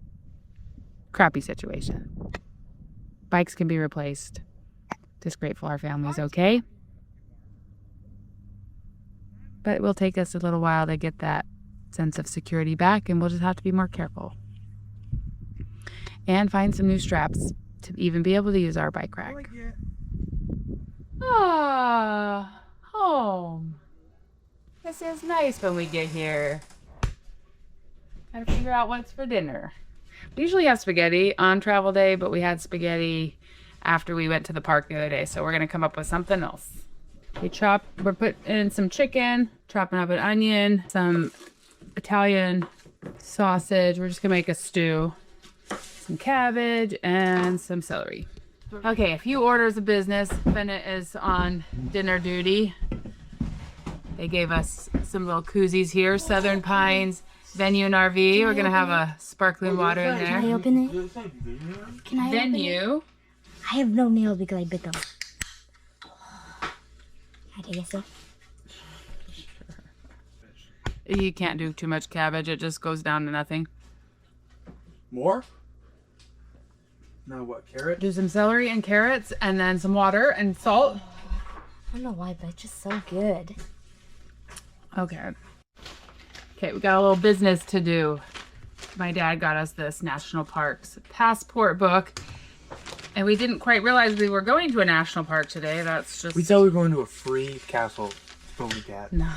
Speaker 1: crappy situation. Bikes can be replaced. Just grateful our family's okay. But it will take us a little while to get that sense of security back, and we'll just have to be more careful. And find some new straps to even be able to use our bike rack. Ah, home. This is nice when we get here. Gotta figure out what's for dinner. We usually have spaghetti on travel day, but we had spaghetti after we went to the park the other day, so we're gonna come up with something else. We're putting in some chicken, chopping up an onion, some Italian sausage. We're just gonna make a stew. Some cabbage and some celery. Okay, a few orders of business. Bennett is on dinner duty. They gave us some little koozies here. Southern Pines Venue and RV. We're gonna have a sparkling water in there.
Speaker 4: Can I open it? Can I
Speaker 1: Venue.
Speaker 4: open it? I have no nails because I bit them. Can I take a sip?
Speaker 1: You can't do too much cabbage. It just goes down to nothing.
Speaker 2: More? Now what, carrot?
Speaker 1: Do some celery and carrots and then some water and salt.
Speaker 4: I don't know why, but it's just so good.
Speaker 1: Okay. Okay, we got a little business to do. My dad got us this national parks passport book, and we didn't quite realize we were going to a national park today. That's just...
Speaker 2: We thought we were going to a free castle. But we got.
Speaker 1: No.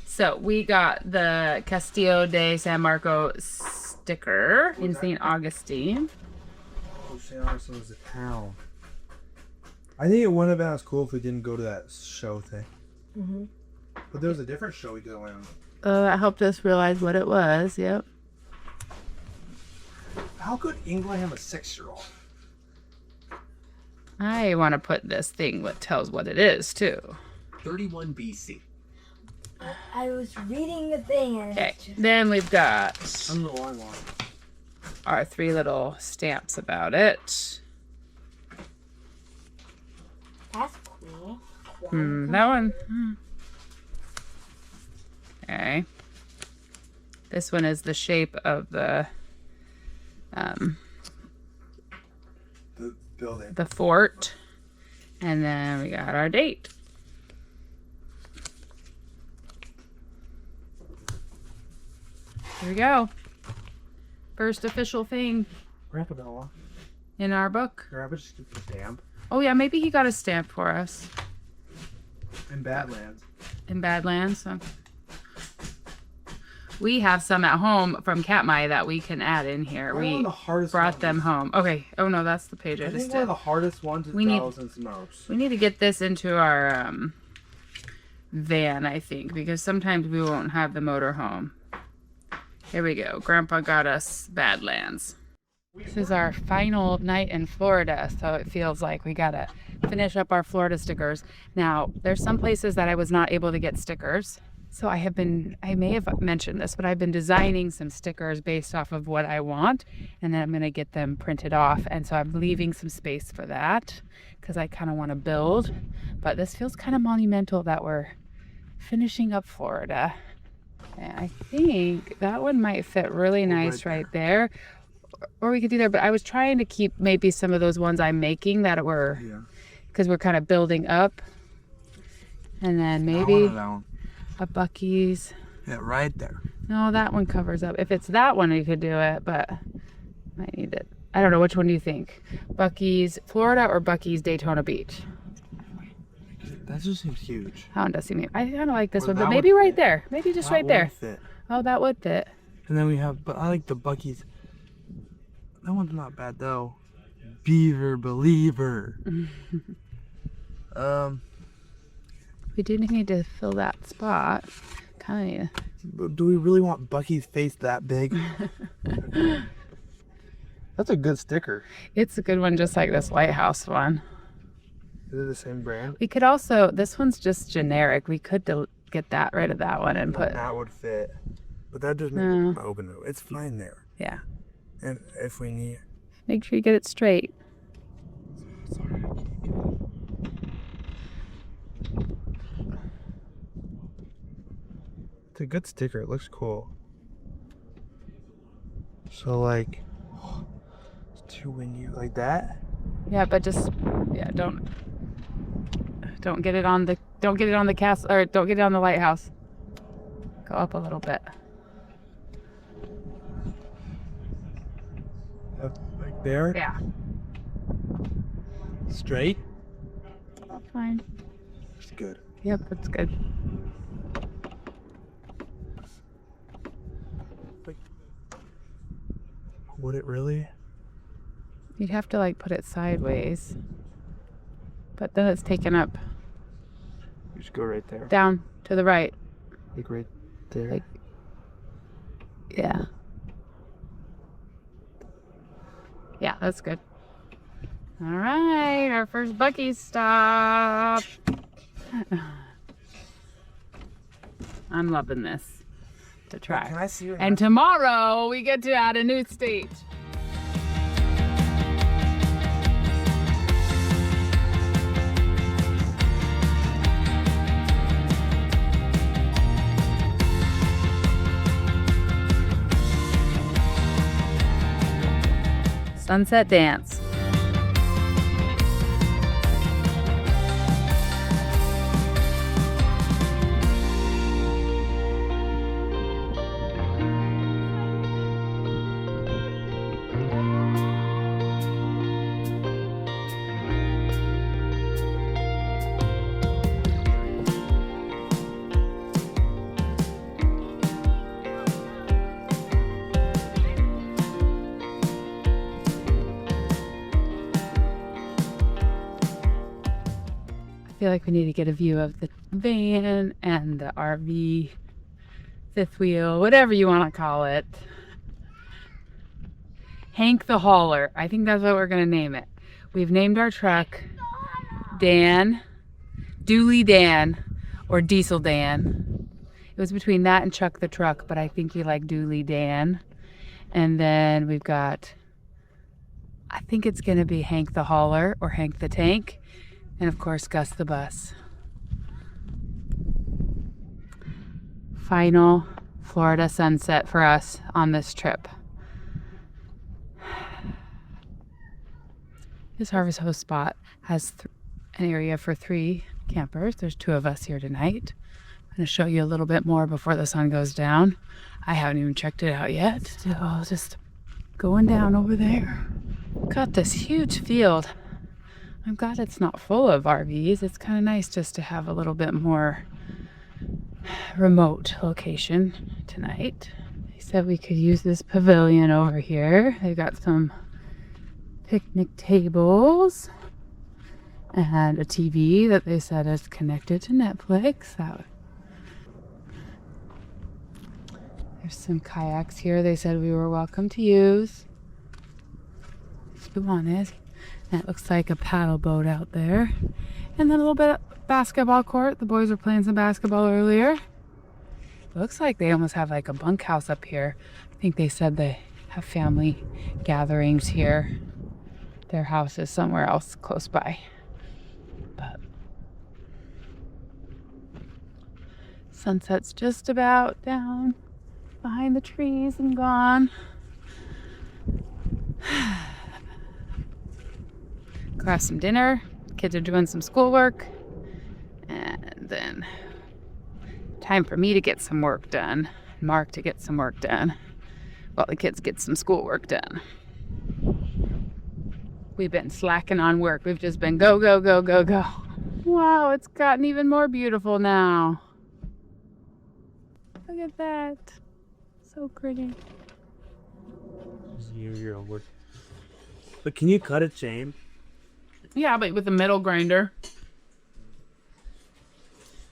Speaker 1: So we got the Castillo de San Marco sticker in St. Augustine.
Speaker 11: Oh, St. Augustine was a town. I think it wouldn't have been as cool if we didn't go to that show thing.
Speaker 4: Mm-hmm.
Speaker 11: But there was a different show we did on.
Speaker 1: That helped us realize what it was. Yep.
Speaker 11: How could England have a 6-year-old?
Speaker 1: I want to put this thing that tells what it is too.
Speaker 12: 31 BC.
Speaker 4: I was reading the thing and
Speaker 1: Okay. Then we've got
Speaker 11: I don't know what I want.
Speaker 1: our 3 little stamps about it. That one. Okay. This one is the shape of the
Speaker 11: building.
Speaker 1: The fort. And then we got our date. Here we go. First official thing
Speaker 11: Grandpa don't want.
Speaker 1: in our book.
Speaker 11: Grandpa just get the stamp.
Speaker 1: Oh yeah, maybe he got a stamp for us.
Speaker 11: In Badlands.
Speaker 1: In Badlands. So. We have some at home from Katmai that we can add in here.
Speaker 11: One of
Speaker 1: We
Speaker 11: the hardest
Speaker 1: brought
Speaker 11: ones.
Speaker 1: them home. Okay. Oh no, that's the page I
Speaker 11: I
Speaker 1: just
Speaker 11: think one of
Speaker 1: did.
Speaker 11: the hardest ones is
Speaker 1: We need-
Speaker 11: Thousands Mouse.
Speaker 1: We need to get this into our van, I think, because sometimes we won't have the motor home. Here we go. Grandpa got us Badlands. This is our final night in Florida, so it feels like we gotta finish up our Florida stickers. Now, there's some places that I was not able to get stickers. So I may have mentioned this, but I've been designing some stickers based off of what I want, and then I'm gonna get them printed off. And so I'm leaving some space for that because I kind of want to build. But this feels kind of monumental that we're finishing up Florida. And I think that one might fit really nice right there. Or we could do there, but I was trying to keep maybe some of those ones I'm making that were, because we're kind of building up. And then maybe a Buc-ee's.
Speaker 2: Yeah, right there.
Speaker 1: No, that one covers up. If it's that one, we could do it, but I need it. I don't know. Which one do you think? Buc-ee's Florida or Buc-ee's Daytona Beach?
Speaker 2: That just seems huge.
Speaker 1: That one does seem. I kind of like this
Speaker 2: Well,
Speaker 1: one, but
Speaker 2: that
Speaker 1: maybe
Speaker 2: would
Speaker 1: right
Speaker 2: fit.
Speaker 1: there. Maybe just
Speaker 2: That
Speaker 1: right
Speaker 2: would
Speaker 1: there.
Speaker 2: fit.
Speaker 1: Oh, that would fit.
Speaker 2: And then we have, but I like the Buc-ee's. That one's not bad though. Beaver Believer.
Speaker 1: We do need to fill that spot. Kind
Speaker 2: But do we really want Buc-ee's face that big?
Speaker 11: That's a good sticker.
Speaker 1: It's a good one, just like this lighthouse one.
Speaker 11: Is it the same brand?
Speaker 1: We could also. This one's just generic. We could get that rid of that one and put.
Speaker 11: That would fit. But that just makes
Speaker 1: No.
Speaker 11: it open. It's fine there.
Speaker 1: Yeah.
Speaker 11: And if we need.
Speaker 1: Make sure you get it straight.
Speaker 11: It's a good sticker. It looks cool. So like, it's too windy like that.
Speaker 1: Yeah, but just don't get it on the castle, or don't get it on the lighthouse. Go up a little bit.
Speaker 11: Like there.
Speaker 1: Yeah.
Speaker 11: Straight.
Speaker 1: Fine.
Speaker 11: It's good.
Speaker 1: Yep, that's good.
Speaker 11: Would it really?
Speaker 1: You'd have to like put it sideways, but then it's taken up.
Speaker 11: You just go right there.
Speaker 1: Down to the right.
Speaker 11: Like right there.
Speaker 1: Like, yeah. Yeah, that's good. All right, our first Buc-ee's stop. I'm loving this to try.
Speaker 11: Can I see your
Speaker 1: And tomorrow we get to add a new state. Sunset dance. I feel like we need to get a view of the van and the RV, fifth wheel, whatever you want to call it. Hank the Hauler. I think that's what we're going to name it. We've named our truck Dan, Dooley Dan, or Diesel Dan. It was between that and Chuck the Truck, but I think we like Dooley Dan. And then we've got, I think it's going to be Hank the Hauler or Hank the Tank. And of course, Gus the Bus. final Florida sunset for us on this trip. This Harvest Host spot has an area for 3 campers. There's 2 of us here tonight. I'm going to show you a little bit more before the sun goes down. I haven't even checked it out yet. Still just going down over there. Got this huge field. I'm glad it's not full of RVs. It's kind of nice just to have a little bit more remote location tonight. They said we could use this pavilion over here. They've got some picnic tables and a TV that they said is connected to Netflix. There's some kayaks here they said we were welcome to use if you wanted. And it looks like a paddle boat out there. And then a little bit of basketball court. The boys were playing some basketball earlier. Looks like they almost have like a bunkhouse up here. I think they said they have family gatherings here. Their house is somewhere else close by. But sunset's just about down behind the trees and gone. Grab some dinner. Kids are doing some schoolwork. And then time for me to get some work done. Mark to get some work done while the kids get some schoolwork done. We've been slacking on work. We've just been go, go, go, go, go. Wow, it's gotten even more beautiful now. Look at that. So pretty.
Speaker 11: But can you cut it, James?
Speaker 1: Yeah, but with a metal grinder.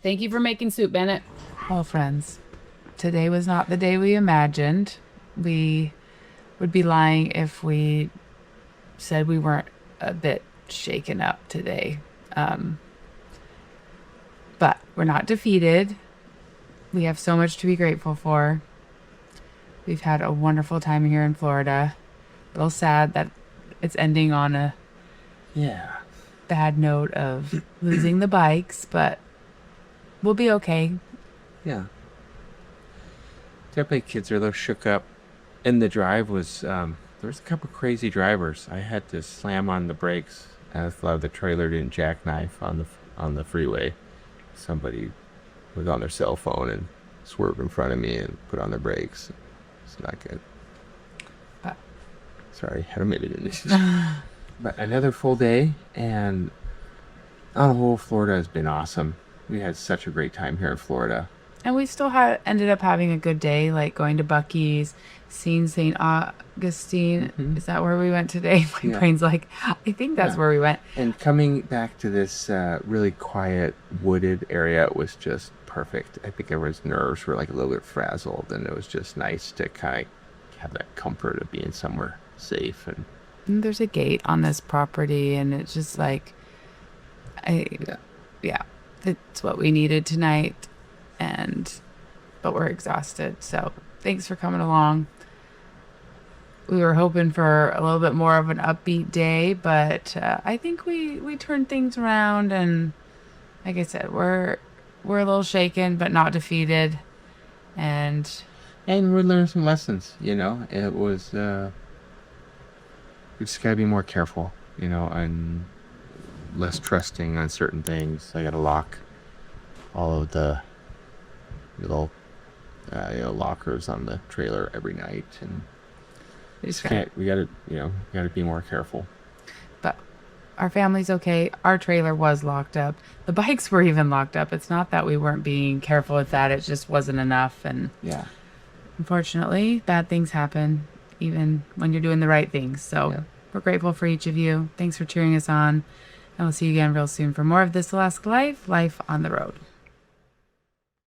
Speaker 1: Thank you for making soup, Bennett. Well, friends, today was not the day we imagined. We would be lying if we said we weren't a bit shaken up today. But we're not defeated. We have so much to be grateful for. We've had a wonderful time here in Florida. A little sad that it's ending on a bad note of losing the bikes, but we'll be okay.
Speaker 5: Yeah. Definitely kids are a little shook up. And the drive was, there was a couple crazy drivers. I had to slam on the brakes as the trailer didn't jackknife on the freeway. Somebody was on their cell phone and swerved in front of me and put on their brakes. It's not good. Sorry, had a minute in this. But another full day, and on the whole, Florida has been awesome. We had such a great time here in Florida.
Speaker 1: And we still ended up having a good day, like going to Buc-ee's, seeing St. Augustine. Mm-hmm. Is that where we went today? My brain's like, I think that's where we went.
Speaker 5: And coming back to this really quiet, wooded area was just perfect. I think everyone's nerves were like a little bit frazzled, and it was just nice to kind of have that comfort of being somewhere safe. And
Speaker 1: there's a gate on this property, and it's just like, it's what we needed tonight. But we're exhausted, so thanks for coming along. We were hoping for a little bit more of an upbeat day, but I think we turned things around, and like I said, we're a little shaken but not defeated, and
Speaker 5: we learned some lessons. It was we just gotta be more careful, and less trusting on certain things. I gotta lock all of the little lockers on the trailer every night, and we gotta be more careful.
Speaker 1: But our family's okay. Our trailer was locked up. The bikes were even locked up. It's not that we weren't being careful with that. It just wasn't enough, and unfortunately bad things happen even when you're doing the right things. So we're grateful for each of you. Thanks for cheering us on, and we'll see you again real soon for more of This Alaska Life on the road.